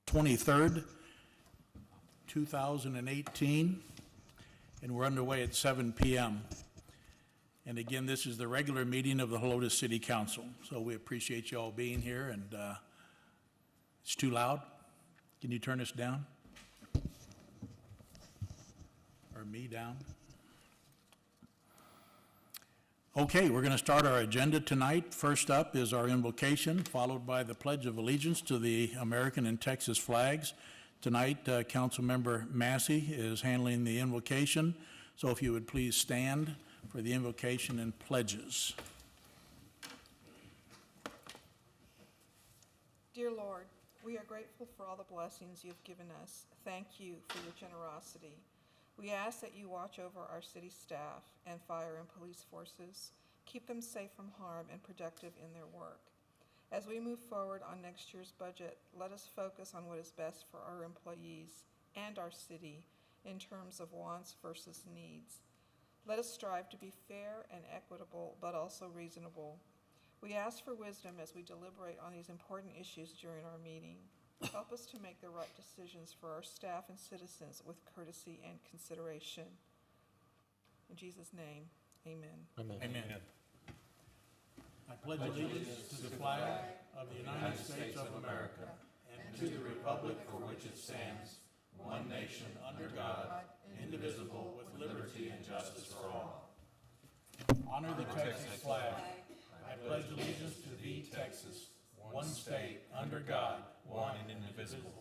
23rd, 2018, and we're underway at 7 p.m. And again, this is the regular meeting of the Helotes City Council. So we appreciate you all being here, and it's too loud. Can you turn us down? Or me down? Okay, we're going to start our agenda tonight. First up is our invocation, followed by the Pledge of Allegiance to the American and Texas flags. Tonight, Councilmember Massey is handling the invocation. So if you would please stand for the invocation and pledges. Dear Lord, we are grateful for all the blessings you've given us. Thank you for your generosity. We ask that you watch over our city staff and fire and police forces, keep them safe from harm and productive in their work. As we move forward on next year's budget, let us focus on what is best for our employees and our city in terms of wants versus needs. Let us strive to be fair and equitable, but also reasonable. We ask for wisdom as we deliberate on these important issues during our meeting. Help us to make the right decisions for our staff and citizens with courtesy and consideration. In Jesus' name, amen. Amen. Amen. I pledge allegiance to the flag of the United States of America and to the republic for which it stands, one nation, under God, indivisible, with liberty and justice for all. Honor the Texas flag. I pledge allegiance to thee, Texas, one state, under God, one and indivisible.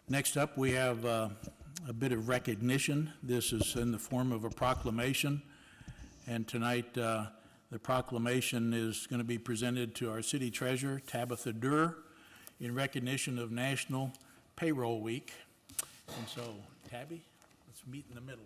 Next up, we have a bit of recognition. This is in the form of a proclamation, and tonight the proclamation is going to be presented to our city treasurer, Tabitha Durr, in recognition of National Payroll Week. And so, Tabby, let's meet in the middle.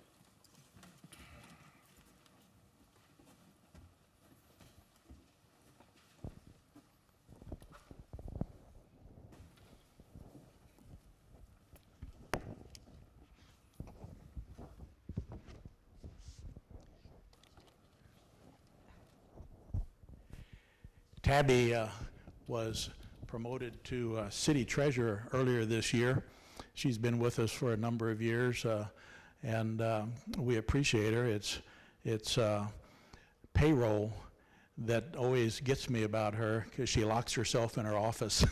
Tabby was promoted to city treasurer earlier this year. She's been with us for a number of years, and we appreciate her. It's payroll that always gets me about her, because she locks herself in her office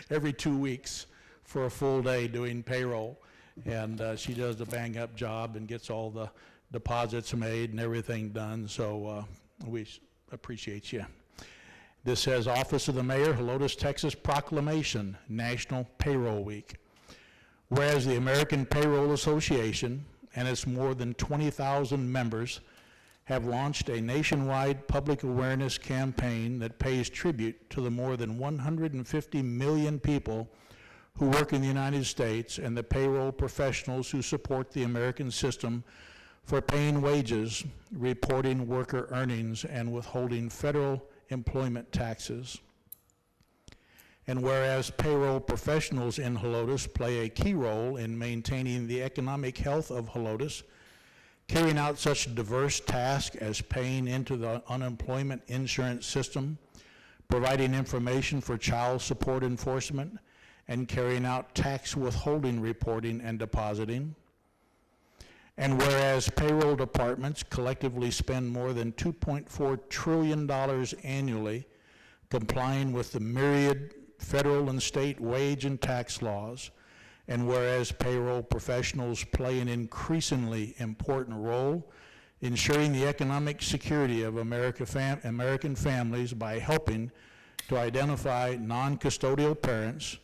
every 2 weeks for a full day doing payroll, and she does a bang-up job and gets all the deposits made and everything done, so we appreciate you. This says, Office of the Mayor, Helotes, Texas, Proclamation, National Payroll Week. Whereas the American Payroll Association and its more than 20,000 members have launched a nationwide public awareness campaign that pays tribute to the more than 150 million people who work in the United States and the payroll professionals who support the American system for paying wages, reporting worker earnings, and withholding federal employment taxes. And whereas payroll professionals in Helotes play a key role in maintaining the economic health of Helotes, carrying out such diverse tasks as paying into the unemployment insurance system, providing information for child support enforcement, and carrying out tax withholding reporting and depositing. And whereas payroll departments collectively spend more than $2.4 trillion annually complying with the myriad federal and state wage and tax laws, and whereas payroll professionals play an increasingly important role ensuring the economic security of American families by helping to identify non-custodial parents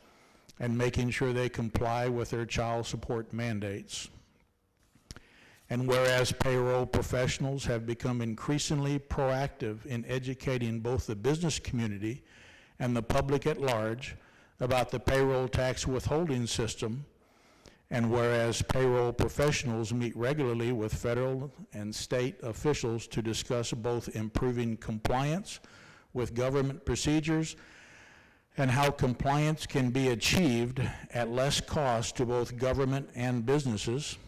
and making sure they comply with their child support mandates. And whereas payroll professionals have become increasingly proactive in educating both the business community and the public at large about the payroll tax withholding system, and whereas payroll professionals meet regularly with federal and state officials to discuss both improving compliance with government procedures and how compliance can be achieved at less cost to both government and businesses.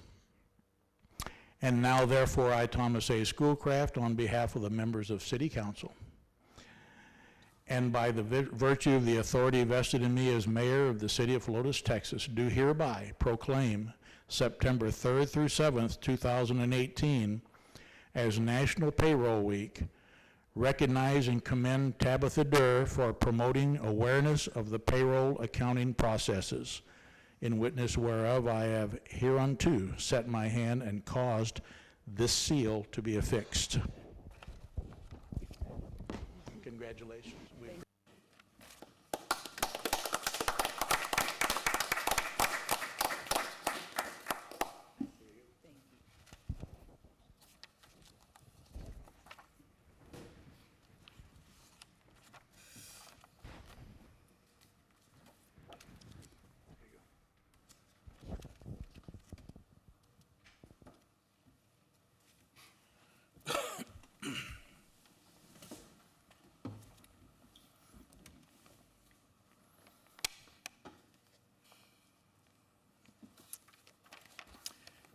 And now, therefore, I, Thomas A. Schoolcraft, on behalf of the members of City Council, and by the virtue of the authority vested in me as mayor of the city of Helotes, Texas, do hereby proclaim September 3rd through 7th, 2018 as National Payroll Week, recognize and commend Tabitha Durr for promoting awareness of the payroll accounting processes, in witness whereof I have hereunto set my hand and caused this seal to be affixed. Congratulations.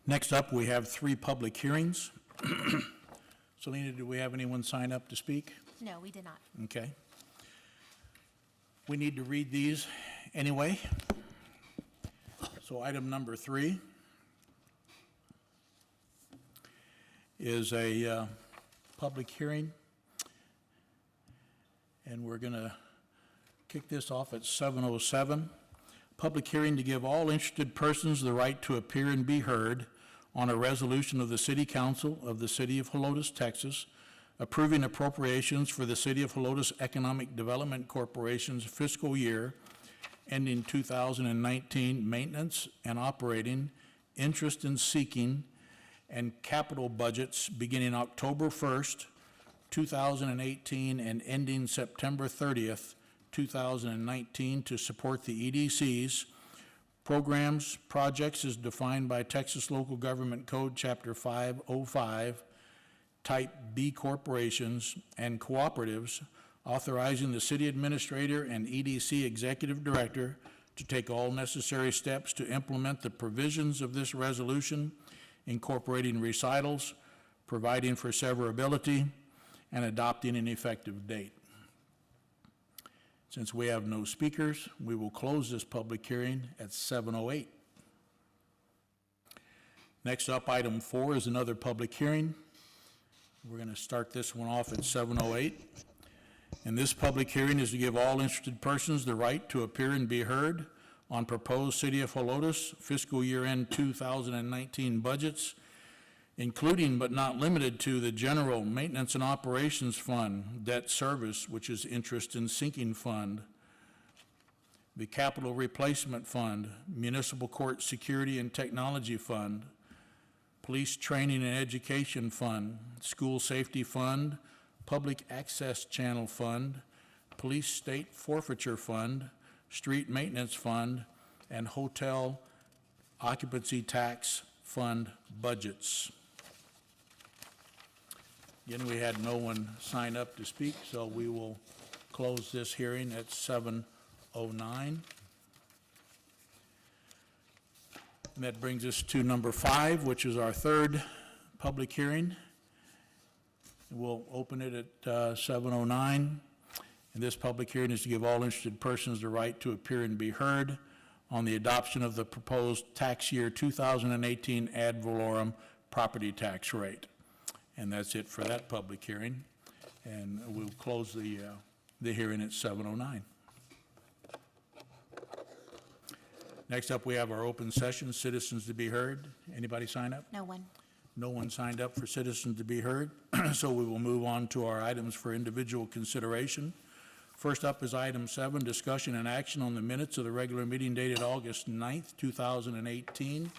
Next up, we have 3 public hearings. Selena, do we have anyone sign up to speak? No, we did not. Okay. We need to read these anyway. So item number 3 is a public hearing, and we're going to kick this off at 7:07. Public hearing to give all interested persons the right to appear and be heard on a resolution of the City Council of the City of Helotes, Texas, approving appropriations for the City of Helotes Economic Development Corporation's fiscal year ending 2019 maintenance and operating, interest and seeking, and capital budgets beginning October 1st, 2018 and ending September 30th, 2019 to support the EDC's programs, projects as defined by Texas Local Government Code, Chapter 505, Type B corporations and cooperatives, authorizing the city administrator and EDC executive director to take all necessary steps to implement the provisions of this resolution, incorporating recitals, providing for severability, and adopting an effective date. Since we have no speakers, we will close this public hearing at 7:08. Next up, item 4 is another public hearing. We're going to start this one off at 7:08. And this public hearing is to give all interested persons the right to appear and be heard on proposed City of Helotes fiscal year end 2019 budgets, including but not limited to the General Maintenance and Operations Fund, Debt Service, which is Interest and Sinking Fund, the Capital Replacement Fund, Municipal Court Security and Technology Fund, Police Training and Education Fund, School Safety Fund, Public Access Channel Fund, Police State Forfeiture Fund, Street Maintenance Fund, and Hotel Occupancy Tax Fund budgets. Again, we had no one sign up to speak, so we will close this hearing at 7:09. And that brings us to number 5, which is our third public hearing. We'll open it at 7:09. And this public hearing is to give all interested persons the right to appear and be heard on the adoption of the proposed tax year 2018 ad valorem property tax rate. And that's it for that public hearing. And we'll close the hearing at 7:09. Next up, we have our open session, citizens to be heard. Anybody sign up? No one. No one signed up for citizens to be heard, so we will move on to our items for individual consideration. First up is item 7, discussion and action on the minutes of the regular meeting dated August 9th, 2018.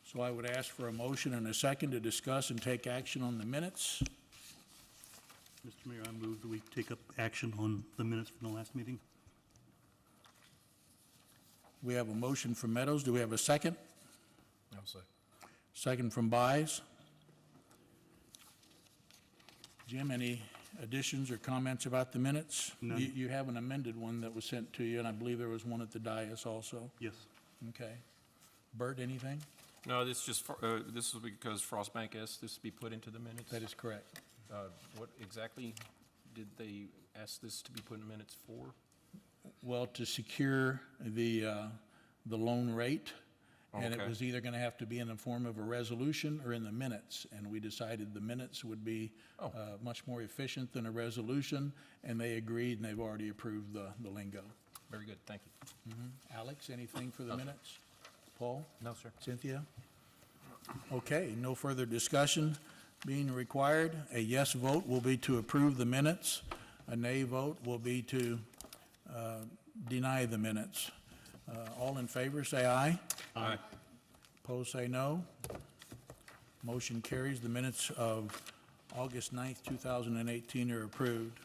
So I would ask for a motion and a second to discuss and take action on the minutes. Mr. Mayor, I move that we take up action on the minutes from the last meeting. We have a motion from Meadows. Do we have a second? I'll say. Second from Buys. Jim, any additions or comments about the minutes? None. You have an amended one that was sent to you, and I believe there was one at the dais also. Yes. Okay. Bert, anything? No, this just, this is because Frostbank asked this to be put into the minutes. That is correct. What exactly did they ask this to be put in minutes for? Well, to secure the loan rate, and it Okay. was either going to have to be in the form of a resolution or in the minutes, and we decided the minutes would be Oh. much more efficient than a resolution, and they agreed, and they've already approved the lingo. Very good, thank you. Alex, anything for the minutes? Paul? No, sir. Cynthia? Okay, no further discussion being required. A yes vote will be to approve the minutes. A nay vote will be to deny the minutes. All in favor, say aye. Aye. Opposed, say no. Motion carries. The minutes of August 9th, 2018 are approved.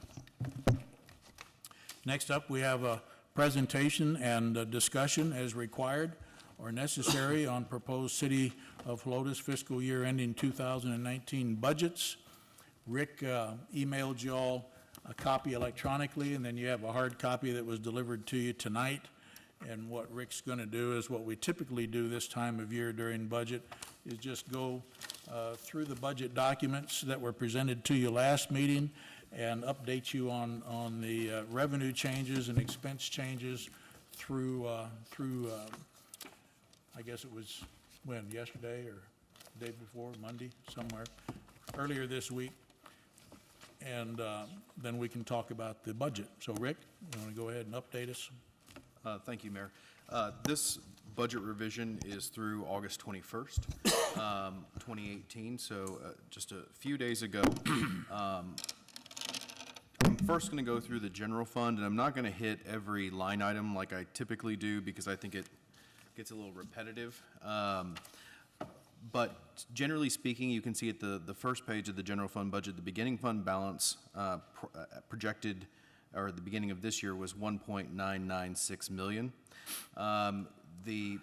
Next up, we have a presentation and a discussion as required or necessary on proposed City of Helotes fiscal year ending 2019 budgets. Rick emailed you all a copy electronically, and then you have a hard copy that was delivered to you tonight. And what Rick's going to do is what we typically do this time of year during budget, is just go through the budget documents that were presented to you last meeting and update you on the revenue changes and expense changes through I guess it was, when, yesterday or the day before, Monday, somewhere, earlier this week. And then we can talk about the budget. So Rick, you want to go ahead and update us? Thank you, Mayor. This budget revision is through August 21st, 2018, so just a few days ago. I'm first going to go through the general fund, and I'm not going to hit every line item like I typically do because I think it gets a little repetitive. But generally speaking, you can see at the first page of the general fund budget, the beginning fund balance projected, or at the beginning of this year, was $1.996 million. The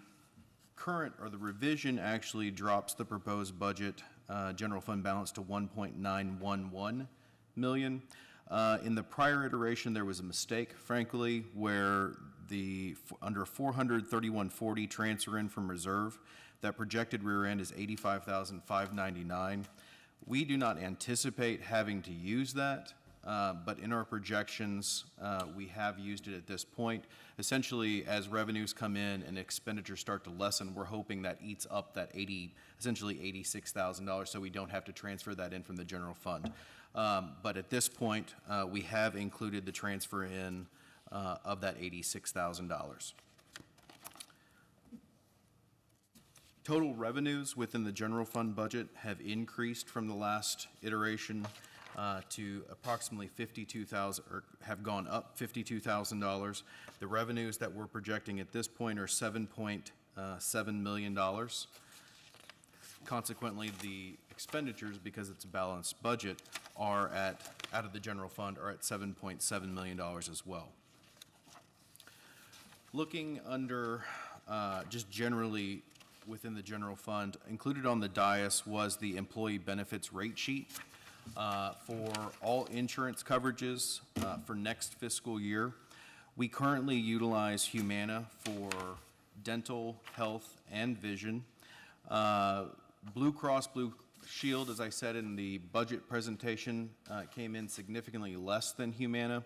current, or the revision, actually drops the proposed budget general fund balance to $1.911 million. In the prior iteration, there was a mistake, frankly, where under 43140 transfer in from reserve, that projected rear end is $85,599. We do not anticipate having to use that, but in our projections, we have used it at this point. Essentially, as revenues come in and expenditures start to lessen, we're hoping that eats up that essentially $86,000, so we don't have to transfer that in from the general fund. But at this point, we have included the transfer in of that $86,000. Total revenues within the general fund budget have increased from the last iteration to approximately $52,000, or have gone up $52,000. The revenues that we're projecting at this point are $7.7 million. Consequently, the expenditures, because it's a balanced budget, are out of the general fund, are at $7.7 million as well. Looking under, just generally within the general fund, included on the dais was the employee benefits rate sheet for all insurance coverages for next fiscal year. We currently utilize Humana for dental, health, and vision. Blue Cross Blue Shield, as I said in the budget presentation, came in significantly less than Humana.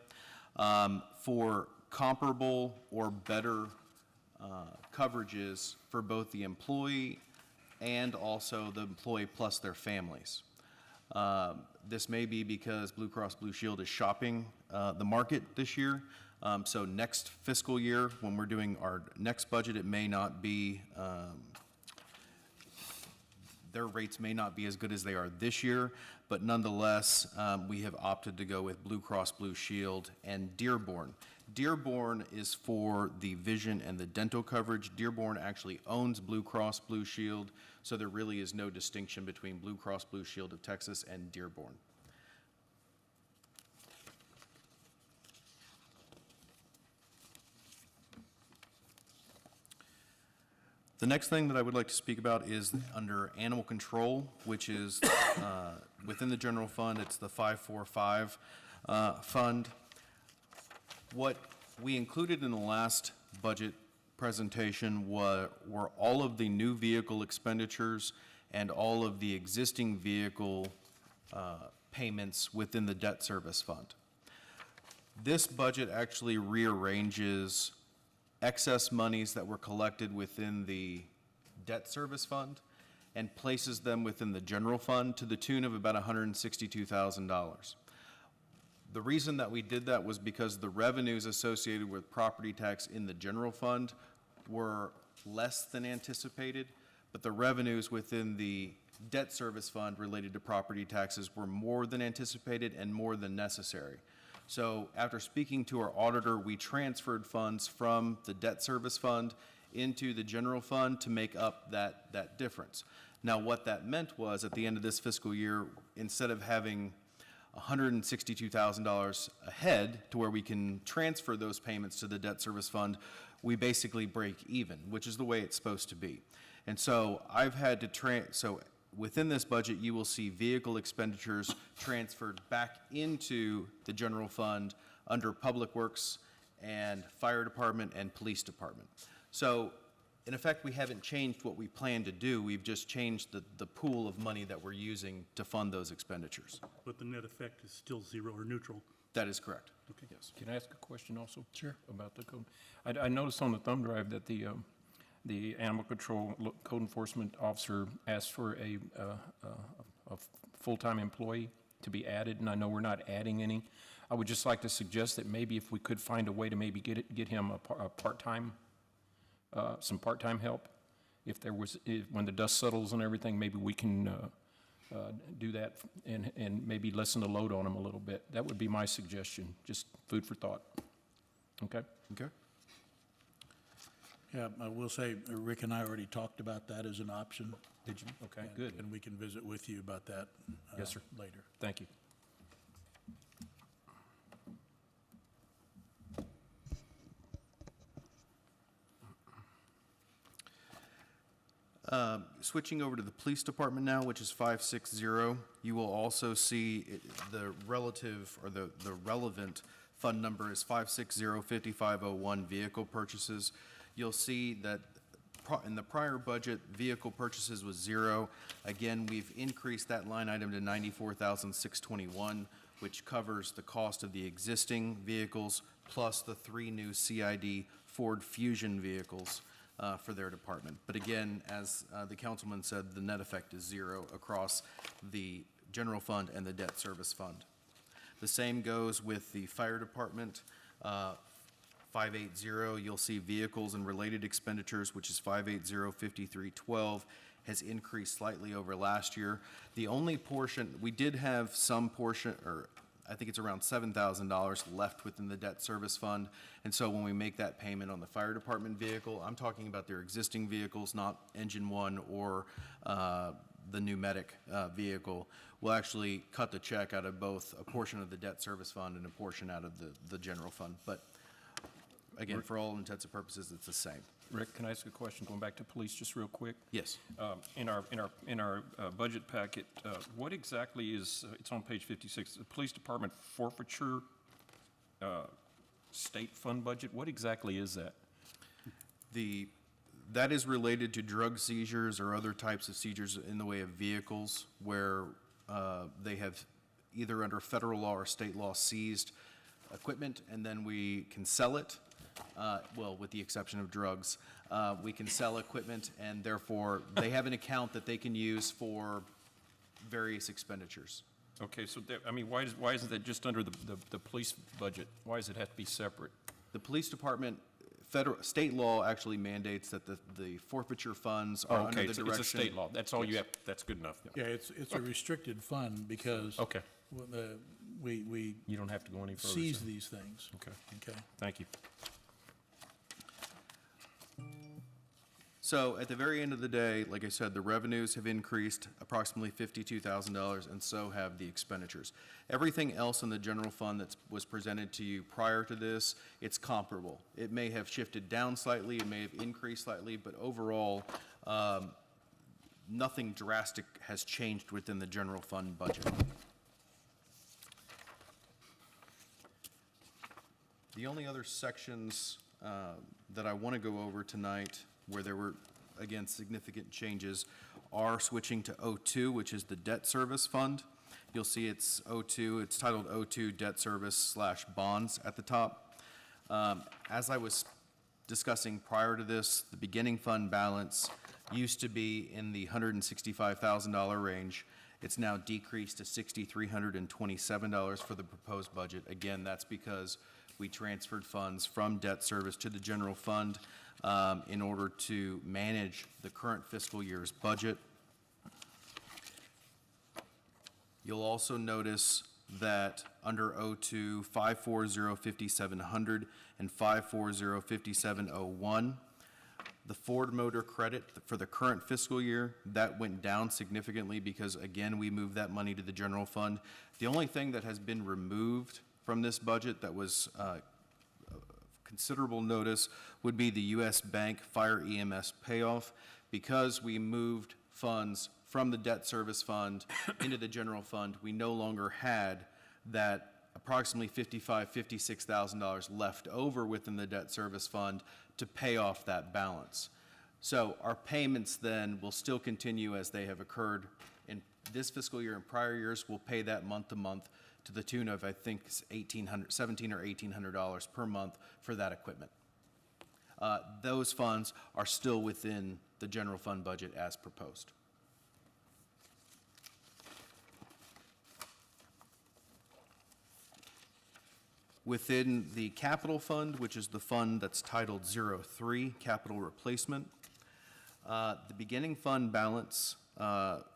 For comparable or better coverages for both the employee and also the employee plus their families. This may be because Blue Cross Blue Shield is shopping the market this year. So next fiscal year, when we're doing our next budget, it may not be, their rates may not be as good as they are this year, but nonetheless, we have opted to go with Blue Cross Blue Shield and Dearborn. Dearborn is for the vision and the dental coverage. Dearborn actually owns Blue Cross Blue Shield, so there really is no distinction between Blue Cross Blue Shield of Texas and Dearborn. The next thing that I would like to speak about is under animal control, which is within the general fund, it's the 545 fund. What we included in the last budget presentation were all of the new vehicle expenditures and all of the existing vehicle payments within the debt service fund. This budget actually rearranges excess monies that were collected within the debt service fund and places them within the general fund to the tune of about $162,000. The reason that we did that was because the revenues associated with property tax in the general fund were less than anticipated, but the revenues within the debt service fund related to property taxes were more than anticipated and more than necessary. So after speaking to our auditor, we transferred funds from the debt service fund into the general fund to make up that difference. Now, what that meant was, at the end of this fiscal year, instead of having $162,000 ahead to where we can transfer those payments to the debt service fund, we basically break even, which is the way it's supposed to be. And so I've had to so within this budget, you will see vehicle expenditures transferred back into the general fund under Public Works and Fire Department and Police Department. So in effect, we haven't changed what we plan to do. We've just changed the pool of money that we're using to fund those expenditures. But the net effect is still zero or neutral. That is correct. Okay, yes. Can I ask a question also? Sure. About the code? I noticed on the thumb drive that the animal control code enforcement officer asked for a full-time employee to be added, and I know we're not adding any. I would just like to suggest that maybe if we could find a way to maybe get him a part-time, some part-time help. If there was, when the dust settles and everything, maybe we can do that and maybe lessen the load on him a little bit. That would be my suggestion, just food for thought. Okay? Okay. Yeah, I will say, Rick and I already talked about that as an option. Did you? Okay, and- good. And we can visit with you about that Yes, sir. later. Thank you. Switching over to the police department now, which is 560, you will also see the relative, or the relevant fund number is 560-5501 vehicle purchases. You'll see that in the prior budget, vehicle purchases was 0. Again, we've increased that line item to $94,621, which covers the cost of the existing vehicles plus the 3 new CID Ford Fusion vehicles for their department. But again, as the councilman said, the net effect is 0 across the general fund and the debt service fund. The same goes with the fire department. 580, you'll see vehicles and related expenditures, which is 580-5312, has increased slightly over last year. The only portion, we did have some portion, or I think it's around $7,000 left within the debt service fund. And so when we make that payment on the fire department vehicle, I'm talking about their existing vehicles, not engine one or the new medic vehicle. We'll actually cut the check out of both a portion of the debt service fund and a portion out of the general fund. But again, for all intents and purposes, it's the same. Rick, can I ask a question, going back to police just real quick? Yes. In our budget packet, what exactly is, it's on page 56, the police department forfeiture state fund budget, what exactly is that? That is related to drug seizures or other types of seizures in the way of vehicles where they have either under federal law or state law seized equipment, and then we can sell it, well, with the exception of drugs. We can sell equipment, and therefore, they have an account that they can use for various expenditures. Okay, so, I mean, why isn't that just under the police budget? Why does it have to be separate? The police department, state law actually mandates that the forfeiture funds are Oh, under okay, the direction. it's a state law, that's all you have, that's good enough. Yeah, it's a restricted fund because Okay, we you don't have to go any further. seize sir. these things. Okay, Okay. thank you. So at the very end of the day, like I said, the revenues have increased approximately $52,000, and so have the expenditures. Everything else in the general fund that was presented to you prior to this, it's comparable. It may have shifted down slightly, it may have increased slightly, but overall, nothing drastic has changed within the general fund budget. The only other sections that I want to go over tonight where there were, again, significant changes are switching to O2, which is the debt service fund. You'll see it's O2, it's titled O2 Debt Service / Bonds at the top. As I was discussing prior to this, the beginning fund balance used to be in the $165,000 range. It's now decreased to $6,327 for the proposed budget. Again, that's because we transferred funds from debt service to the general fund in order to manage the current fiscal year's budget. You'll also notice that under O2, 5405700 and 5405701, the Ford Motor credit for the current fiscal year, that went down significantly because, again, we moved that money to the general fund. The only thing that has been removed from this budget that was considerable notice would be the U.S. Bank Fire EMS payoff. Because we moved funds from the debt service fund into the general fund, we no longer had that approximately $56,000 left over within the debt service fund to pay off that balance. So our payments then will still continue as they have occurred in this fiscal year and prior years. We'll pay that month to month to the tune of, I think, $1,700 or $1,800 per month for that equipment. Those funds are still within the general fund budget as proposed. Within the capital fund, which is the fund that's titled 03, Capital Replacement, the beginning fund balance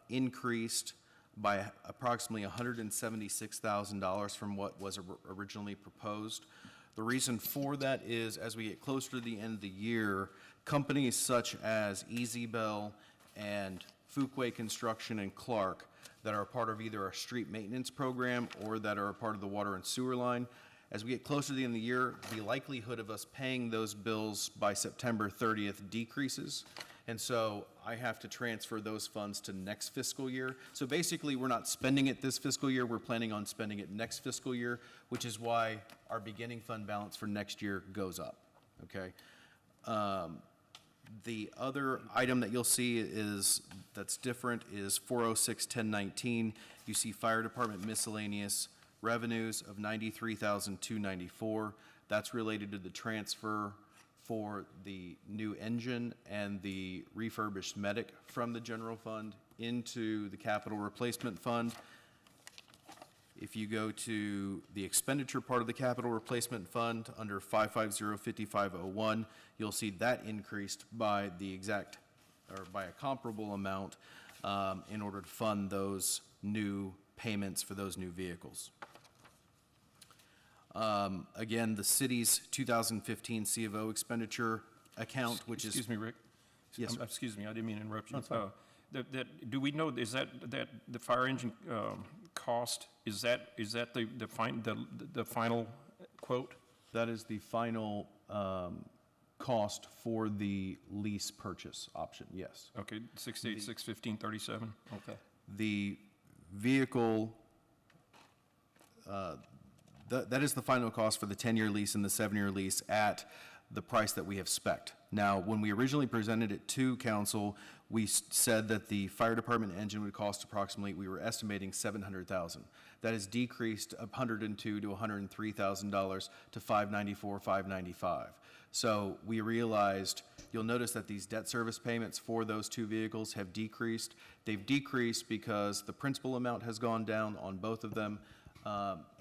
increased by approximately $176,000 from what was originally proposed. The reason for that is as we get closer to the end of the year, companies such as EasyBell and Fuquay Construction and Clark that are a part of either our street maintenance program or that are a part of the water and sewer line, as we get closer to the end of the year, the likelihood of us paying those bills by September 30th decreases. And so I have to transfer those funds to next fiscal year. So basically, we're not spending it this fiscal year. We're planning on spending it next fiscal year, which is why our beginning fund balance for next year goes up, okay? The other item that you'll see is that's different is 406-1019. You see fire department miscellaneous revenues of $93,294. That's related to the transfer for the new engine and the refurbished medic from the general fund into the capital replacement fund. If you go to the expenditure part of the capital replacement fund under 550-5501, you'll see that increased by the exact, or by a comparable amount in order to fund those new payments for those new vehicles. Again, the city's 2015 C of O expenditure account, which is... Excuse me, Rick. Yes, sir. Excuse me, I didn't mean to interrupt you. That's fine. Do we know, is that the fire engine cost, is that the final quote? That is the final cost for the lease purchase option, yes. Okay, 6861537. Okay. The vehicle, that is the final cost for the 10-year lease and the 7-year lease at the price that we have spec'd. Now, when we originally presented it to council, we said that the fire department engine would cost approximately, we were estimating $700,000. That has decreased $102,000 to $103,000 to $594,000, $595,000. So we realized, you'll notice that these debt service payments for those two vehicles have decreased. They've decreased because the principal amount has gone down on both of them,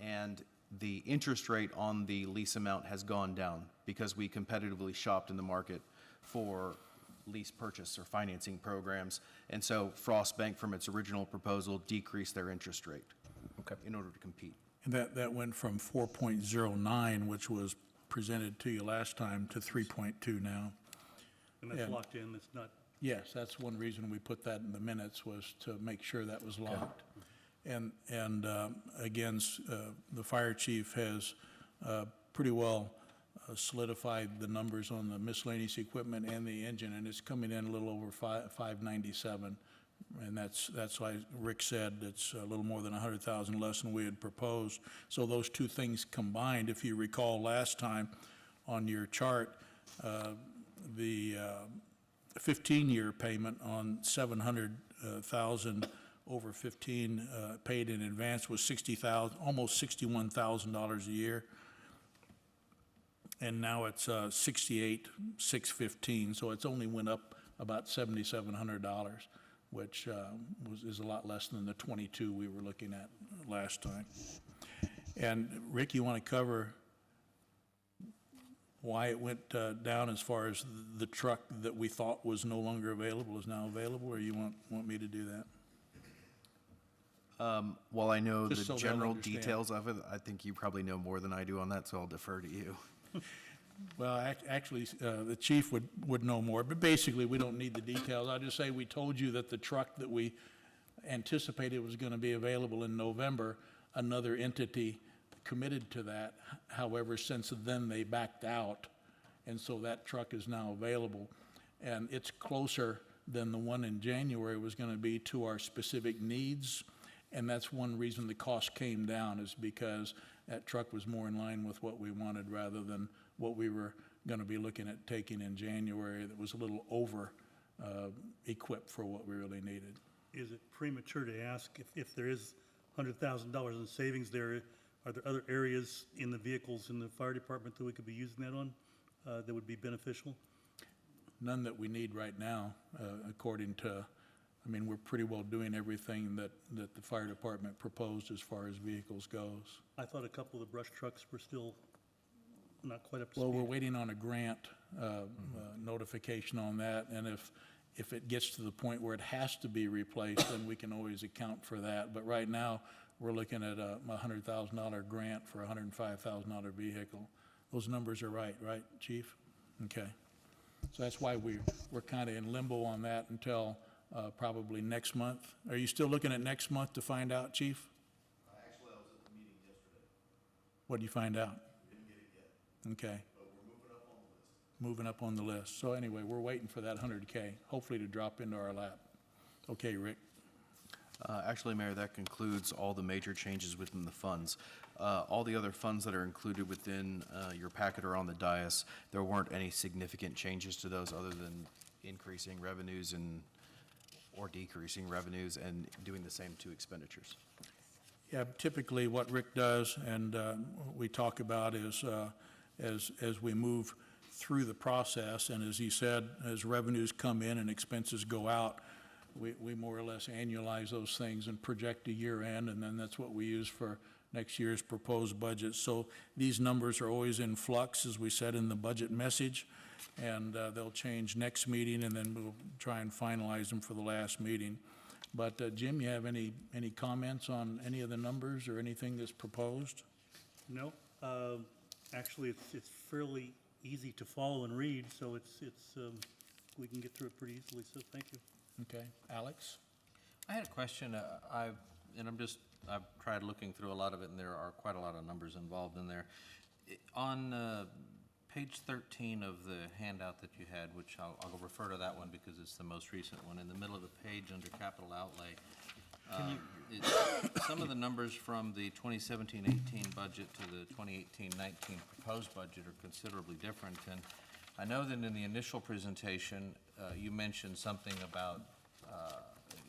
and the interest rate on the lease amount has gone down because we competitively shopped in the market for lease purchase or financing programs. And so Frost Bank, from its original proposal, decreased their interest rate in order to compete. And that went from 4.09, which was presented to you last time, to 3.2 now. And that's Yeah. locked in, it's not, Yes, that's one reason we put that in the minutes, was to make sure that was locked. And again, the fire chief has pretty well solidified the numbers on the miscellaneous equipment and the engine, and it's coming in a little over 597. And that's why Rick said it's a little more than 100,000 less than we had proposed. So those two things combined, if you recall last time on your chart, the 15-year payment on 700,000 over 15 paid in advance was 60,000, almost $61,000 a year. And now it's 68,615, so it's only went up about $7,700, which is a lot less than the 22 we were looking at last time. And Rick, you want to cover why it went down as far as the truck that we thought was no longer available is now available, or you want me to do that? While I know Just so the they'll general understand. details of it, I think you probably know more than I do on that, so I'll defer to you. Well, actually, the chief would know more, but basically, we don't need the details. I'll just say we told you that the truck that we anticipated was going to be available in November, another entity committed to that. However, since then, they backed out, and so that truck is now available. And it's closer than the one in January was going to be to our specific needs, and that's one reason the cost came down, is because that truck was more in line with what we wanted rather than what we were going to be looking at taking in January that was a little over equipped for what we really needed. Is it premature to ask if there is $100,000 in savings there, are there other areas in the vehicles in the fire department that we could be using that on that would be beneficial? None that we need right now, according to, I mean, we're pretty well doing everything that the fire department proposed as far as vehicles goes. I thought a couple of the brush trucks were still not quite up to Well, we're speed. waiting on a grant notification on that, and if it gets to the point where it has to be replaced, then we can always account for that. But right now, we're looking at a $100,000 grant for a $105,000 vehicle. Those numbers are right, Chief? Okay. So that's why we're kind of in limbo on that until probably next month. Are you still looking at next month to find out, Chief? Actually, I was at the meeting yesterday. What did you find out? Didn't get it yet, Okay. but we're moving up on the list. Moving up on the list. So anyway, we're waiting for that 100K, hopefully to drop into our lap. Okay, Rick. Actually, Mayor, that concludes all the major changes within the funds. All the other funds that are included within your packet are on the dais. There weren't any significant changes to those other than increasing revenues or decreasing revenues and doing the same to expenditures. Yeah, typically what Rick does, and we talk about is, as we move through the process, and as he said, as revenues come in and expenses go out, we more or less annualize those things and project a year end, and then that's what we use for next year's proposed budget. So these numbers are always in flux, as we said in the budget message, and they'll change next meeting, and then we'll try and finalize them for the last meeting. But Jim, you have any comments on any of the numbers or anything that's proposed? No, actually, it's fairly easy to follow and read, so we can get through it pretty easily, so thank you. Okay, Alex? I had a question. I've tried looking through a lot of it, and there are quite a lot of numbers involved in there. On page 13 of the handout that you had, which I'll refer to that one because it's the most recent one, in the middle of the page under capital outlay, some of the numbers from the 2017-18 budget to the 2018-19 proposed budget are considerably different. And I know that in the initial presentation, you mentioned something about,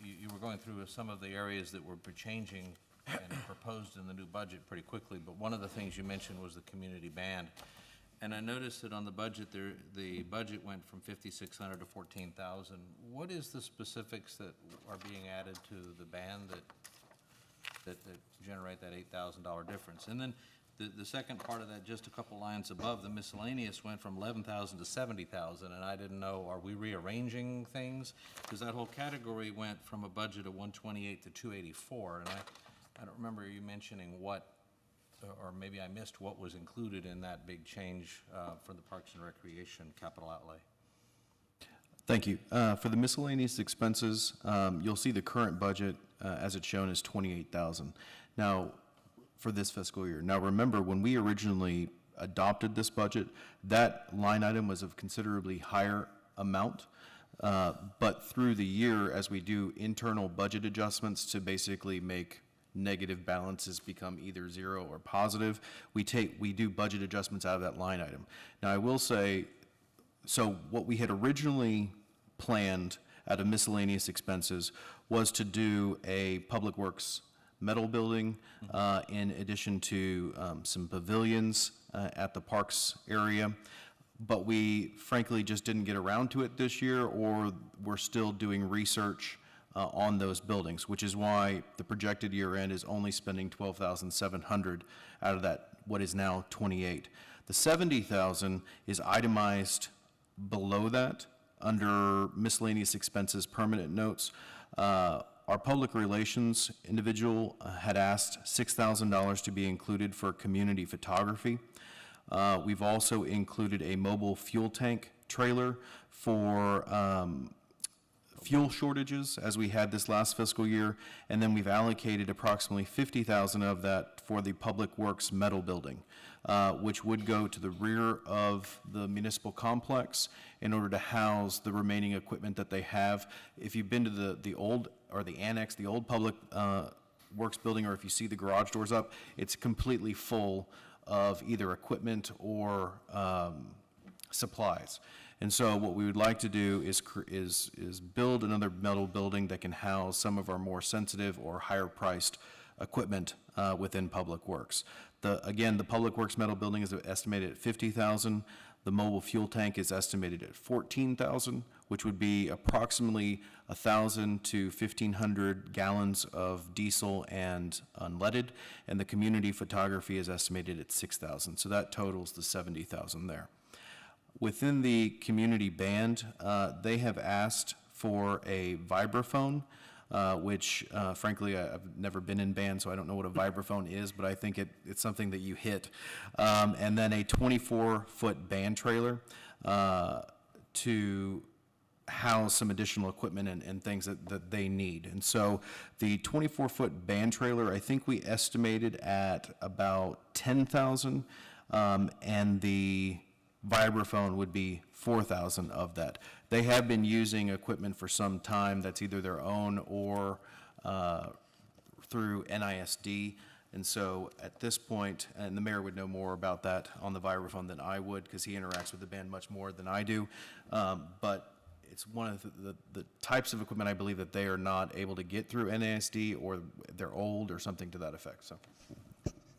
you were going through some of the areas that were changing and proposed in the new budget pretty quickly, but one of the things you mentioned was the community band. And I noticed that on the budget, the budget went from 5,600 to 14,000. What is the specifics that are being added to the band that generate that $8,000 difference? And then the second part of that, just a couple lines above, the miscellaneous went from 11,000 to 70,000, and I didn't know, are we rearranging things? Because that whole category went from a budget of 128 to 284, and I don't remember you mentioning what, or maybe I missed what was included in that big change for the Parks and Recreation capital outlay. Thank you. For the miscellaneous expenses, you'll see the current budget as it's shown is $28,000. Now, for this fiscal year. Now, remember, when we originally adopted this budget, that line item was of considerably higher amount. But through the year, as we do internal budget adjustments to basically make negative balances become either zero or positive, we do budget adjustments out of that line item. Now, I will say, so what we had originally planned out of miscellaneous expenses was to do a Public Works metal building, in addition to some pavilions at the parks area. But we frankly just didn't get around to it this year, or we're still doing research on those buildings, which is why the projected year end is only spending $12,700 out of that, what is now 28. The 70,000 is itemized below that under miscellaneous expenses permanent notes. Our public relations individual had asked $6,000 to be included for community photography. We've also included a mobile fuel tank trailer for fuel shortages, as we had this last fiscal year, and then we've allocated approximately 50,000 of that for the Public Works metal building, which would go to the rear of the municipal complex in order to house the remaining equipment that they have. If you've been to the old, or the annex, the old Public Works building, or if you see the garage doors up, it's completely full of either equipment or supplies. And so what we would like to do is build another metal building that can house some of our more sensitive or higher priced equipment within Public Works. Again, the Public Works metal building is estimated at 50,000. The mobile fuel tank is estimated at 14,000, which would be approximately 1,000 to 1,500 gallons of diesel and unleaded. And the community photography is estimated at 6,000. So that totals the 70,000 there. Within the community band, they have asked for a vibraphone, which frankly, I've never been in band, so I don't know what a vibraphone is, but I think it's something that you hit. And then a 24-foot band trailer to house some additional equipment and things that they need. And so the 24-foot band trailer, I think we estimated at about 10,000, and the vibraphone would be 4,000 of that. They have been using equipment for some time that's either their own or through NISD. And so at this point, and the mayor would know more about that on the vibraphone than I would, because he interacts with the band much more than I do. But it's one of the types of equipment I believe that they are not able to get through NISD, or they're old or something to that effect. So.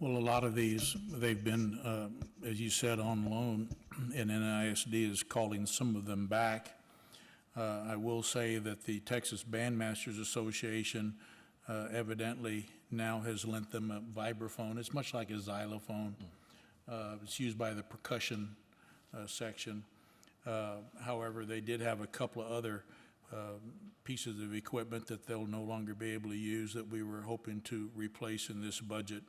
Well, a lot of these, they've been, as you said, on loan, and NISD is calling some of them back. I will say that the Texas Bandmasters Association evidently now has lent them a vibraphone. It's much like a xylophone. It's used by the percussion section. However, they did have a couple of other pieces of equipment that they'll no longer be able to use that we were hoping to replace in this budget.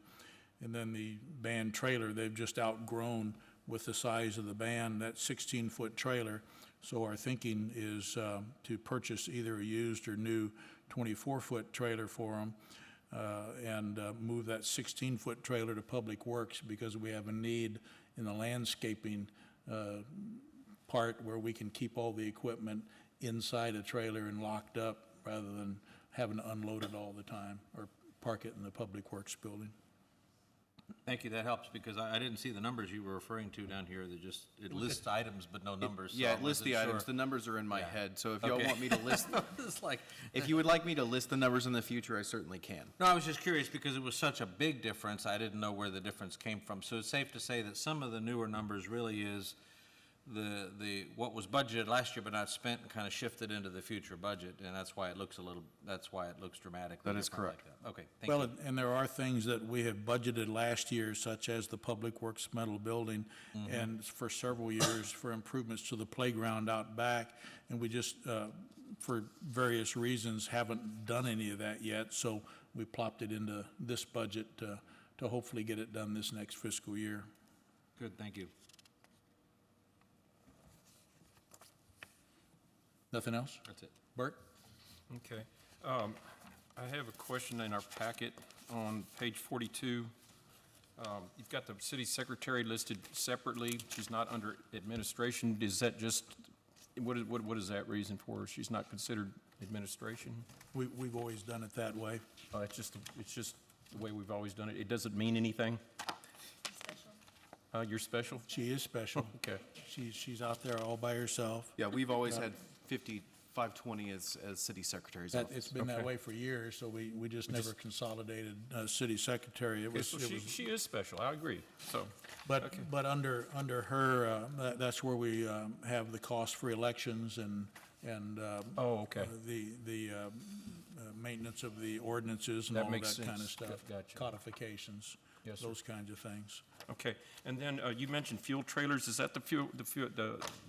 And then the band trailer, they've just outgrown with the size of the band, that 16-foot trailer. So our thinking is to purchase either a used or new 24-foot trailer for them and move that 16-foot trailer to Public Works, because we have a need in the landscaping part where we can keep all the equipment inside a trailer and locked up rather than having to unload it all the time or park it in the Public Works building. Thank you, that helps, because I didn't see the numbers you were referring to down here. It lists items but no numbers. so Yeah, I it lists wasn't the items. sure. The numbers are in my head, so if y'all Okay. want me to list, It's like, if you would like me to list the numbers in the future, I certainly can. no, I was just curious because it was such a big difference. I didn't know where the difference came from. So it's safe to say that some of the newer numbers really is what was budgeted last year but not spent and kind of shifted into the future budget, and that's why it looks dramatically That is different like correct. that. Okay, thank Well, you. and there are things that we have budgeted last year, such as the Public Works metal building, and for several years for improvements to the playground out back, and we just, for various reasons, haven't done any of that yet, so we plopped it into this budget to hopefully get it done this next fiscal year. Good, thank you. Nothing else? That's it. Bert? Okay. I have a question in our packet on page 42. You've got the city secretary listed separately. She's not under administration. Is that just, what is that reason for? She's not considered administration? We've always done it that way. It's just the way we've always done it. It doesn't mean anything? You're special? She is special. Okay. She's out there all by herself. Yeah, we've always had 520 as city secretaries. It's been that Okay. way for years, so we just never consolidated city secretary. It Okay, was, so it was, she is special, I agree, so. okay. but under her, that's where we have the cost for elections and Oh, okay. the maintenance of the ordinances and That all of makes that kind of sense. stuff. Gotcha. Codifications, Yes, sir. those kinds of things. Okay, and then you mentioned fuel trailers. Is that the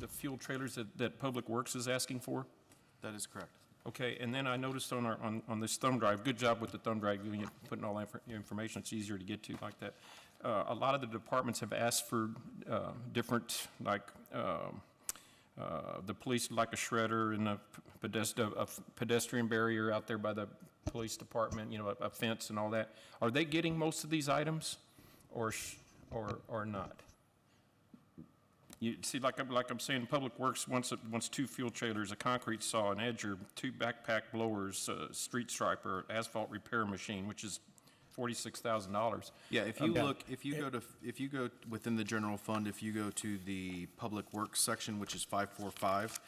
fuel trailers that Public Works is asking for? That is correct. Okay, and then I noticed on this thumb drive, good job with the thumb drive, putting all that information, it's easier to get to like that. A lot of the departments have asked for different, like, the police like a shredder and a pedestrian barrier out there by the police department, a fence and all that. Are they getting most of these items or not? You see, like I'm saying, Public Works wants 2 fuel trailers, a concrete saw, an edger, 2 backpack blowers, a street striper, asphalt repair machine, which is $46,000. Yeah, if you Okay. look, if you go within the general fund, if you go to the Public Works section, which is 545,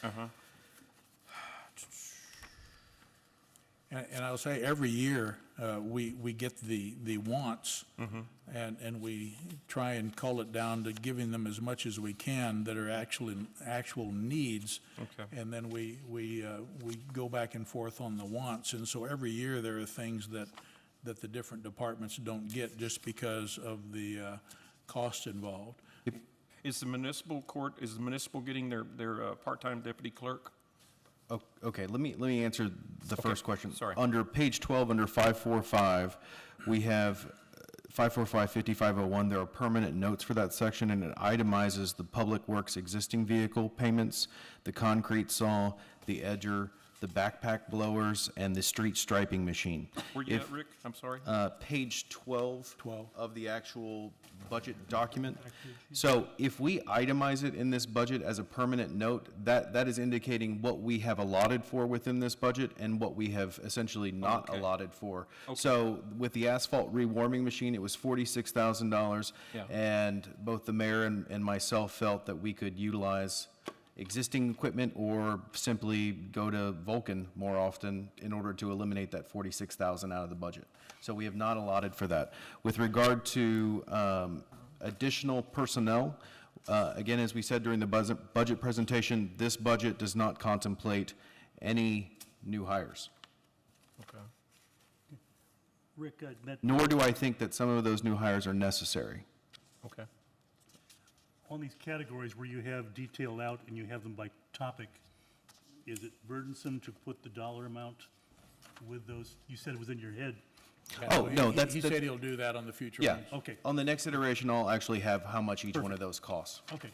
And I'll say, every year, we get the wants, and we try and cull it down to giving them as much as we can that are actual needs. Okay. And then we go back and forth on the wants. And so every year, there are things that the different departments don't get just because of the cost involved. Is the municipal getting their part-time deputy clerk? Okay, let me answer the first question. sorry. Under page 12, under 545, we have 545-5501. There are permanent notes for that section, and it itemizes the Public Works existing vehicle payments, the concrete saw, the edger, the backpack blowers, and the street striping machine. Where you If- at, Rick? I'm sorry? Page 12 12. of the actual budget document. So if we itemize it in this budget as a permanent note, that is indicating what we have allotted for within this budget and what we have essentially not Okay. allotted for. So with the asphalt rewarming machine, it was $46,000. Yeah. And both the mayor and myself felt that we could utilize existing equipment or simply go to Vulcan more often in order to eliminate that 46,000 out of the budget. So we have not allotted for that. With regard to additional personnel, again, as we said during the budget presentation, this budget does not contemplate any new hires. Okay. Rick, that, Nor do I think that some of those new hires are necessary. Okay. on these categories where you have detailed out and you have them by topic, is it burdensome to put the dollar amount with those? You said it was in your head. Oh, no, He said he'll do that on the future Yeah. ones. Okay. On the next iteration, I'll actually have how much each one of those costs. Okay.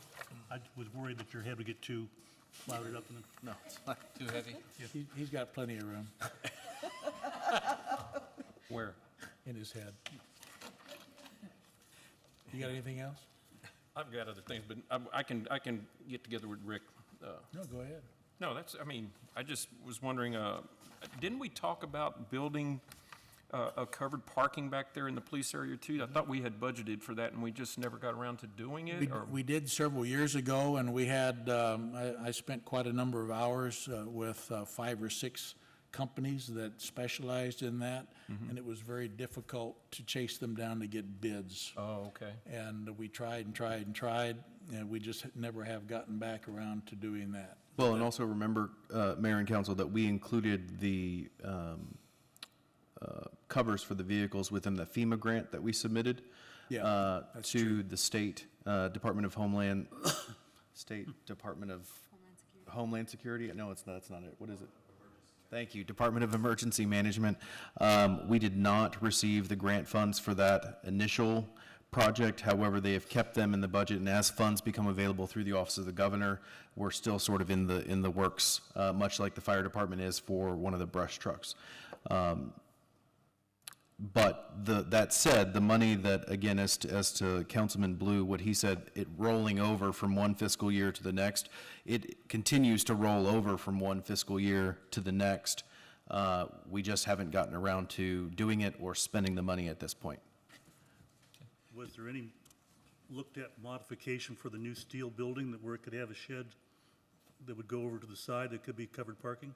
I was worried that your head would get too clouded up in the. No, it's not. Too heavy? He's got plenty of room Where? in his head. You got anything else? I've got other things, but I can get together with Rick. No, go ahead. No, I just was wondering, didn't we talk about building a covered parking back there in the police area too? I thought we had budgeted for that and we just never got around to doing it, or? We did several years ago, and we had, I spent quite a number of hours with 5 or 6 companies that specialized in that, and it was very difficult to chase them down to get bids. Oh, okay. And we tried and tried and tried, and we just never have gotten back around to doing that. Well, and also remember, Mayor and Council, that we included the covers for the vehicles within the FEMA grant that we submitted Yeah, that's to the State Department of Homeland, State Department of Homeland Security? No, it's not, that's not it. What is it? Thank you, Department of Emergency Management. We did not receive the grant funds for that initial project. However, they have kept them in the budget, and as funds become available through the Office of the Governor, we're still sort of in the works, much like the fire department is for one of the brush trucks. But that said, the money that, again, as to Councilman Blue, what he said, it rolling over from one fiscal year to the next, it continues to roll over from one fiscal year to the next. We just haven't gotten around to doing it or spending the money at this point. Was there any looked at modification for the new steel building that where it could have a shed that would go over to the side that could be covered parking?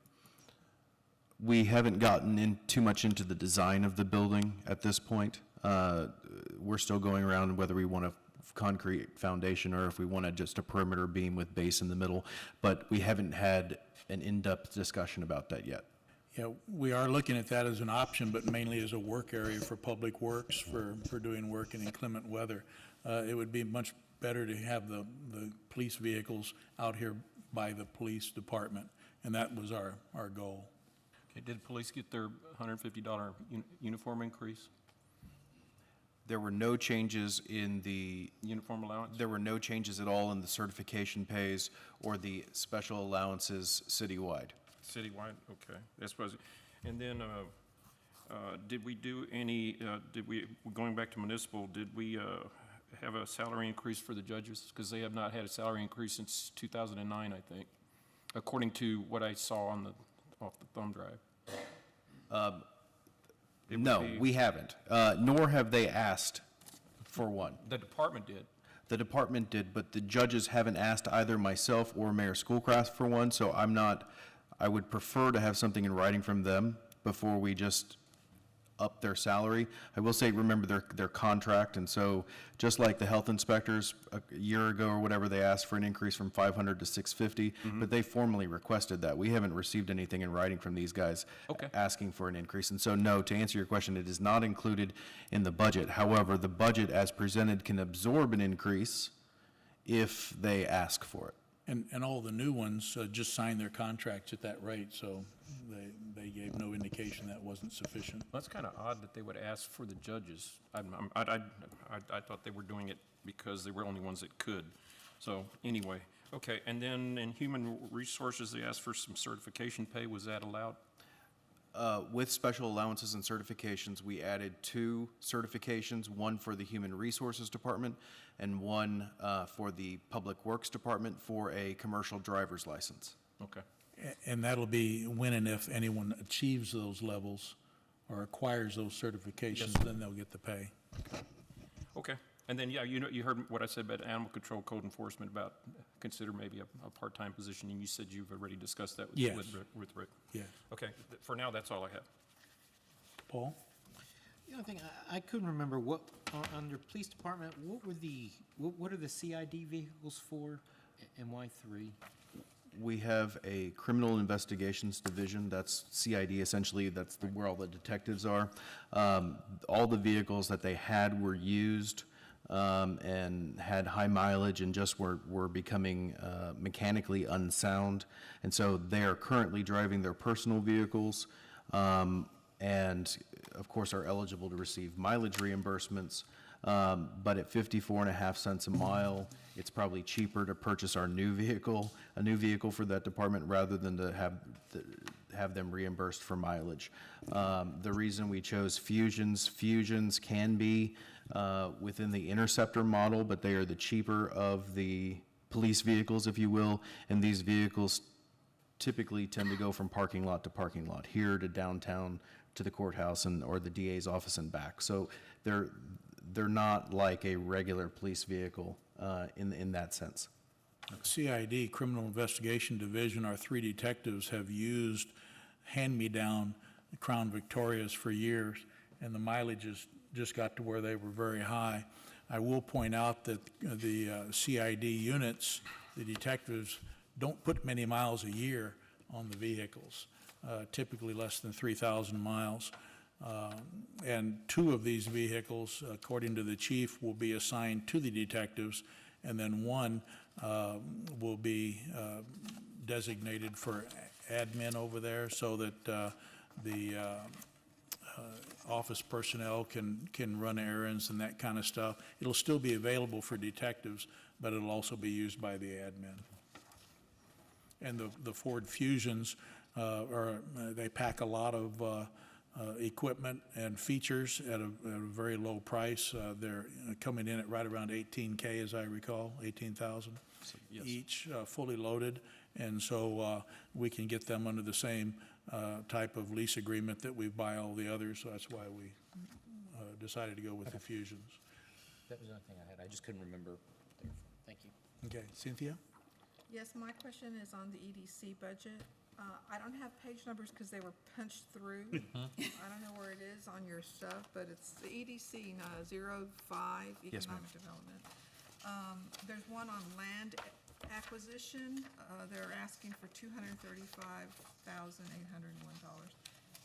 We haven't gotten in too much into the design of the building at this point. We're still going around whether we want a concrete foundation or if we want just a perimeter beam with base in the middle, but we haven't had an in-depth discussion about that yet. Yeah, we are looking at that as an option, but mainly as a work area for public works, for doing work in inclement weather. It would be much better to have the police vehicles out here by the police department, and that was our goal. Okay, did police get their $150 uniform increase? There were no changes in the, Uniform allowance? there were no changes at all in the certification pays or the special allowances citywide. Citywide, okay, that's what, and then, did we do any, going back to municipal, did we, have a salary increase for the judges? Because they have not had a salary increase since 2009, I think, according to what I saw off the thumb drive. It would No, be- we haven't, nor have they asked for one. The department did. The department did, but the judges haven't asked either myself or Mayor Schoolcraft for one, so I would prefer to have something in writing from them before we just up their salary. I will say, remember their contract, and so just like the health inspectors a year ago or whatever, they asked for an increase from 500 to 650, but they formally requested that. We haven't received anything in writing from these guys Okay. asking for an increase. And so, no, to answer your question, it is not included in the budget. However, the budget as presented can absorb an increase if they ask for it. And all the new ones just signed their contracts at that rate, so they gave no indication that wasn't sufficient. That's kind of odd that they would ask for the judges. I thought they were doing it because they were the only ones that could. So, anyway, okay, and then in human resources, they asked for some certification pay. Was that allowed? With special allowances and certifications, we added 2 certifications, one for the Human Resources Department and one for the Public Works Department for a commercial driver's license. Okay. And that'll be when and if anyone achieves those levels or acquires those certifications, then they'll get the pay. Okay, and then, yeah, you heard what I said about animal control code enforcement, about consider maybe a part-time position, and you said you've already discussed that Yes. with Rick. Yeah. Okay, for now, that's all I have. Paul? The only thing, I couldn't remember what, under police department, what are the CID vehicles for, and why 3? We have a criminal investigations division, that's CID essentially, that's where all the detectives are. All the vehicles that they had were used and had high mileage and just were becoming mechanically unsound. And so they are currently driving their personal vehicles and, of course, are eligible to receive mileage reimbursements. But at 54.5 cents a mile, it's probably cheaper to purchase a new vehicle for that department rather than to have them reimbursed for mileage. The reason we chose Fusions can be within the Interceptor model, but they are the cheaper of the police vehicles, if you will, and these vehicles typically tend to go from parking lot to parking lot, here to downtown, to the courthouse or the DA's office and back. So they're not like a regular police vehicle in that sense. CID, Criminal Investigation Division, our 3 detectives have used hand-me-down Crown Victorias for years, and the mileages just got to where they were very high. I will point out that the CID units, the detectives, don't put many miles a year on the vehicles, typically less than 3,000 miles. And 2 of these vehicles, according to the chief, will be assigned to the detectives, and then 1 will be designated for admin over there so that the office personnel can run errands and that kind of stuff. It'll still be available for detectives, but it'll also be used by the admin. And the Ford Fusions they pack a lot of equipment and features at a very low price. They're coming in at right around 18K, as I recall, 18,000 each, fully loaded. And so we can get them under the same type of lease agreement that we buy all the others. So that's why we decided to go with the Fusions. That was the only thing I had. I just couldn't remember. Thank you. Okay, Cynthia? Yes, my question is on the EDC budget. I don't have page numbers because they were punched through. I don't know where it is on your stuff, but it's the EDC 05 Yes, ma'am. Economic Development. There's one on land acquisition. They're asking for $235,801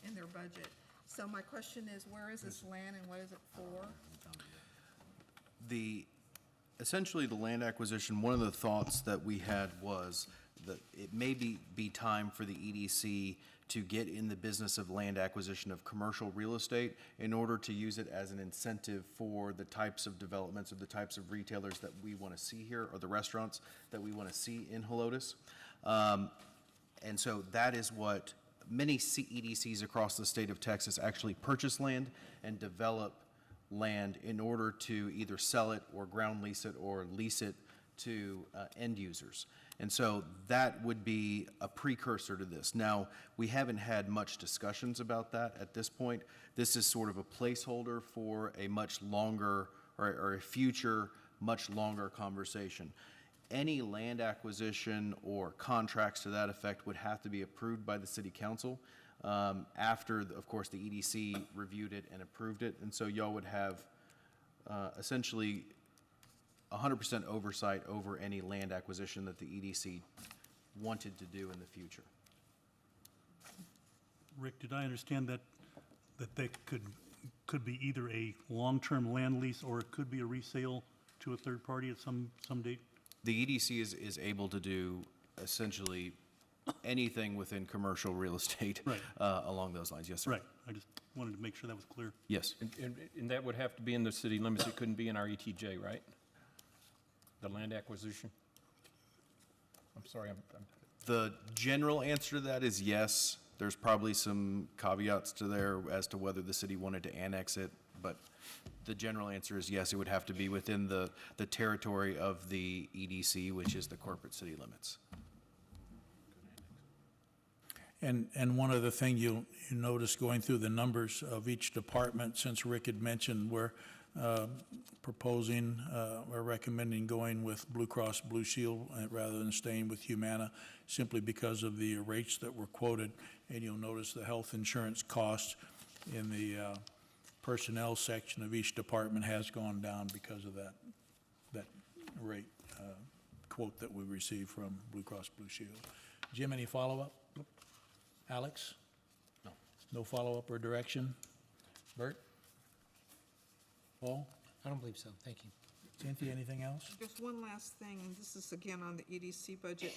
in their budget. So my question is, where is this land and what is it for? Essentially, the land acquisition, one of the thoughts that we had was that it may be time for the EDC to get in the business of land acquisition of commercial real estate in order to use it as an incentive for the types of developments or the types of retailers that we want to see here, or the restaurants that we want to see in Helotes. And so that is what many EDCs across the state of Texas actually purchase land and develop land in order to either sell it or ground lease it or lease it to end users. And so that would be a precursor to this. Now, we haven't had much discussions about that at this point. This is sort of a placeholder for a much longer, or a future, much longer conversation. Any land acquisition or contracts to that effect would have to be approved by the city council after, of course, the EDC reviewed it and approved it. And so y'all would have essentially 100% oversight over any land acquisition that the EDC wanted to do in the future. Rick, did I understand that they could be either a long-term land lease or it could be a resale to a third party at some date? The EDC is able to do essentially anything within commercial real estate Right. Along those lines, yes, sir. Right, I just wanted to make sure that was clear. Yes. And that would have to be in the city limits, it couldn't be in our ETJ, right? The land acquisition? I'm sorry, I'm The general answer to that is yes. There's probably some caveats to there as to whether the city wanted to annex it, but the general answer is yes, it would have to be within the territory of the EDC, which is the corporate city limits. And one other thing you notice going through the numbers of each department, since Rick had mentioned, we're proposing or recommending going with Blue Cross Blue Shield rather than staying with Humana, simply because of the rates that were quoted. And you'll notice the health insurance cost in the personnel section of each department has gone down because of that rate quote that we received from Blue Cross Blue Shield. Jim, any follow-up? Alex? No. No follow-up or direction? Bert? Paul? I don't believe so. Thank you. Cynthia, anything else? Just one last thing, and this is again on the EDC budget,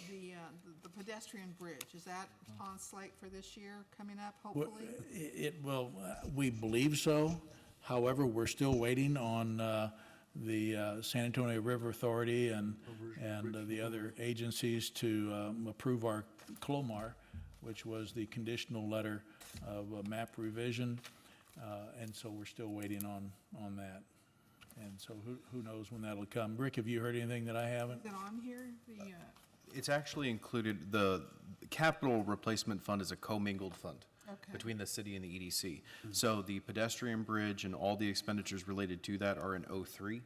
the pedestrian bridge, is that on slate for this year coming up, Well, hopefully? we believe so. However, we're still waiting on the San Antonio River Authority and the other agencies to approve our CLOMAR, which was the conditional letter of map revision. And so we're still waiting on that. And so who knows when that'll come. Rick, have you heard anything that I haven't? Is it on here, the, It's actually included, the capital replacement fund is a commingled fund Okay. between the city and the EDC. So the pedestrian bridge and all the expenditures related to that are in '03,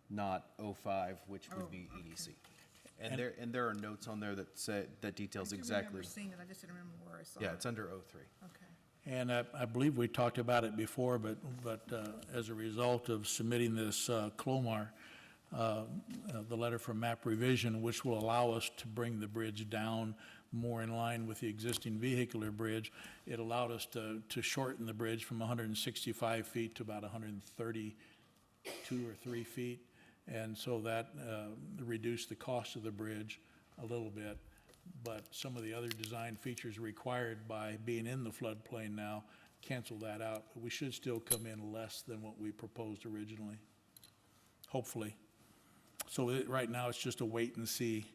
not '05, which would be EDC. And there are notes on there that say, that details I do exactly. remember seeing it, I just didn't remember where I saw it. Yeah, it's under '03. Okay. And I believe we talked about it before, but as a result of submitting this CLOMAR, the letter from map revision, which will allow us to bring the bridge down more in line with the existing vehicular bridge, it allowed us to shorten the bridge from 165 feet to about 132 or 3 feet. And so that reduced the cost of the bridge a little bit. But some of the other design features required by being in the floodplain now cancel that out. But we should still come in less than what we proposed originally, hopefully. So right now, it's just a wait and see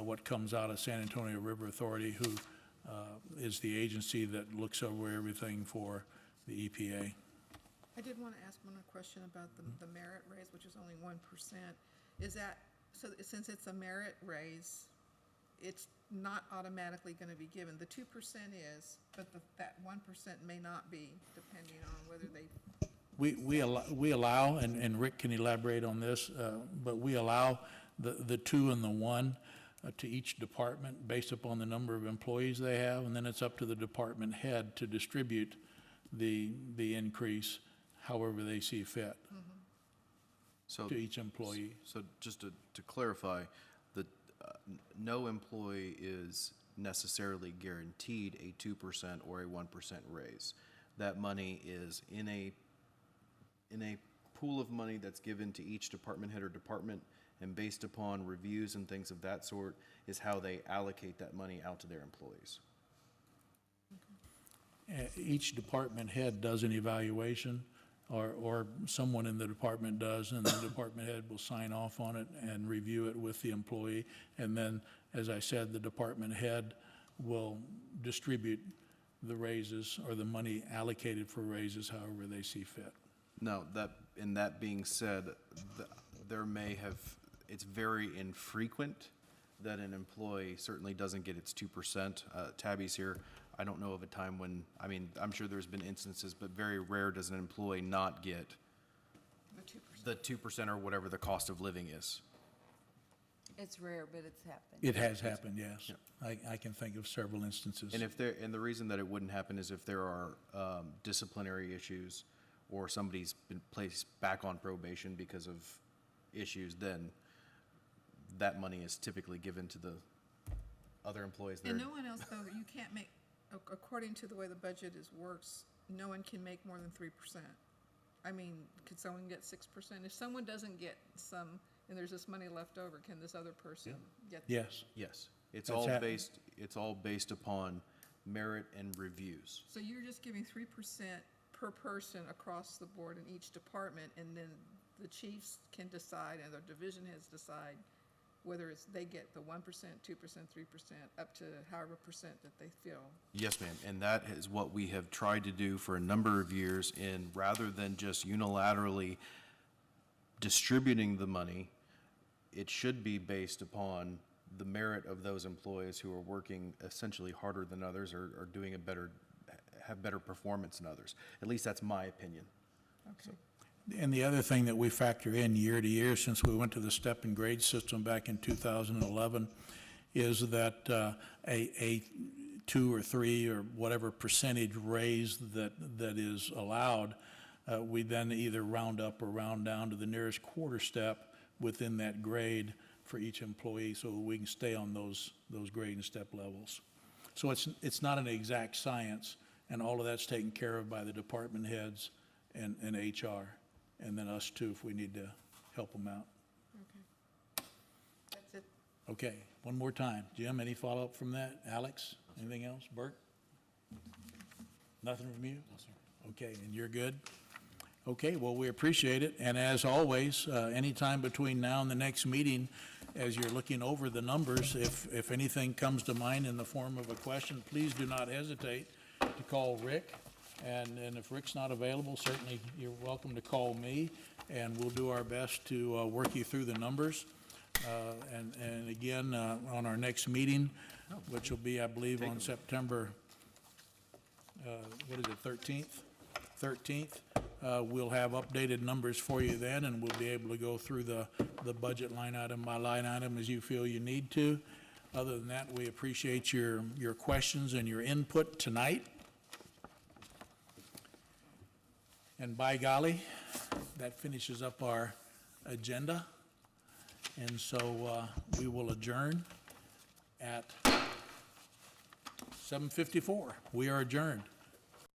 what comes out of San Antonio River Authority, who is the agency that looks over everything for the EPA. I did want to ask one more question about the merit raise, which is only 1%. Is that, so since it's a merit raise, it's not automatically going to be given? The 2% is, but that 1% may not be, depending on whether they, We allow, and Rick can elaborate on this, but we allow the 2 and the 1 to each department based upon the number of employees they have, and then it's up to the department head to distribute the increase however they see fit So, to each employee. so just to clarify, the, no employee is necessarily guaranteed a 2% or a 1% raise. That money is in a pool of money that's given to each department head or department, and based upon reviews and things of that sort, is how they allocate that money out to their employees. Each department head does an evaluation, or someone in the department does, and the department head will sign off on it and review it with the employee. And then, as I said, the department head will distribute the raises or the money allocated for raises however they see fit. Now, that being said, there may have, it's very infrequent that an employee certainly doesn't get its 2%. Tabby's here. I don't know of a time when, I mean, I'm sure there's been instances, but very rare does an employee not get the 2%. the 2% or whatever the cost of living is. It's rare, but it's happened. It has happened, yes. I can think of several instances. And the reason that it wouldn't happen is if there are disciplinary issues or somebody's been placed back on probation because of issues, then that money is typically given to the other employees there. And no one else, though, you can't make, according to the way the budget works, no one can make more than 3%. I mean, could someone get 6%? If someone doesn't get some, and there's this money left over, can this other person get? Yes. Yes, it's That's all based upon merit and reviews. So you're just giving 3% per person across the board in each department, and then the chiefs can decide, and their division heads decide whether it's, they get the 1%, 2%, 3%, up to however percent that they feel. Yes, ma'am, and that is what we have tried to do for a number of years, in rather than just unilaterally distributing the money, it should be based upon the merit of those employees who are working essentially harder than others, or doing have better performance than others. At least that's my opinion. Okay. And the other thing that we factor in year to year, since we went to the step and grade system back in 2011, is that a 2 or 3 or whatever percentage raise that is allowed, we then either round up or round down to the nearest quarter step within that grade for each employee, so we can stay on those grade and step levels. So it's not an exact science, and all of that's taken care of by the department heads and HR, and then us too if we need to help them out. Okay. That's it. Okay, one more time. Jim, any follow-up from that? Alex, anything else? Bert? Nothing from you? No, sir. Okay, and you're good? Okay, well, we appreciate it, and as always, anytime between now and the next meeting, as you're looking over the numbers, if anything comes to mind in the form of a question, please do not hesitate to call Rick, and if Rick's not available, certainly you're welcome to call me, and we'll do our best to work you through the numbers. And again, on our next meeting, which will be, I believe, on September, 13th? 13th. We'll have updated numbers for you then, and we'll be able to go through the budget line item by line item as you feel you need to. Other than that, we appreciate your questions and your input tonight. And by golly, that finishes up our agenda. And so we will adjourn at 7:54. We are adjourned.